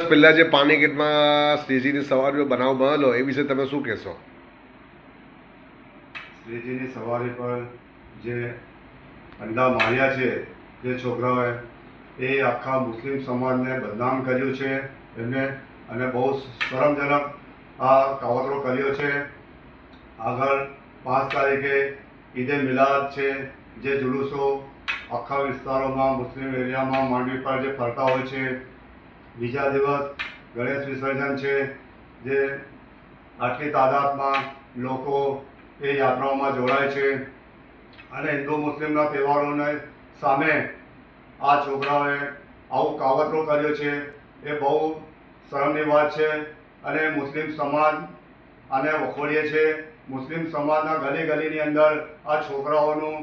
પહેલા જે પાનીગેટમાં શ્રીજીની સવારીનો બનાવ બનેલો એ વિશે તમે શું કહેશો? શ્રીજીની સવારી પર જે અંડા માર્યા છે જે છોકરાઓએ, એ આખા મુસ્લિમ સમાજને બદનામ કર્યું છે એમને, અને બહુ શરમજનક આ કાવતરો કર્યો છે. આગળ 5 તારીખે ઈદે મિલાદ છે, જે જુલુસો આખા વિસ્તારોમાં મુસ્લિમ એરિયામાં માંડવી પર જે ફરતા હોય છે. બીજા દિવસ ગણેશ વિસર્જન છે, જે આટલી તાદાદમાં લોકો એ યાત્રાઓમાં જોડાય છે. અને હિન્દુ મુસ્લિમના તહેવારોને સામે આ છોકરાઓએ આવું કાવતરો કર્યો છે, એ બહુ શરમની વાત છે. અને મુસ્લિમ સમાજ આને વખોડીએ છે. મુસ્લિમ સમાજના ગલી ગલીની અંદર આ છોકરાઓનું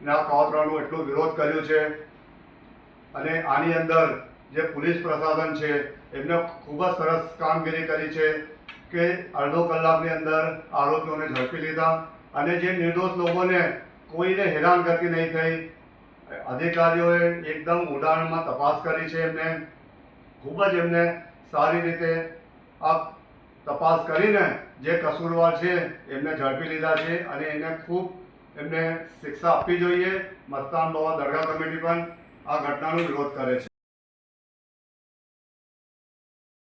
ને આ કાવતરાનું એટલું વિરોધ કર્યું છે. અને આની અંદર જે પોલીસ પ્રશાસન છે એમને ખૂબ જ સરસ કામગીરી કરી છે કે અડધો કલાકની અંદર આરોપીઓને ઝડપી લીધા, અને જે નિર્દોષ લોકોને કોઈને હેરાન કરતી નહીં થઈ. અધિકારીઓએ એકદમ ઊંડાણમાં તપાસ કરી છે. એમને ખૂબ જ એમને સારી રીતે આ તપાસ કરીને જે કસૂરવાર છે એમને ઝડપી લીધા છે, અને એને ખૂબ એમને શિક્ષા આપવી જોઈએ. મસ્તાન બાવા દરગાહ કમિટી પણ આ ઘટનાનો વિરોધ કરે છે.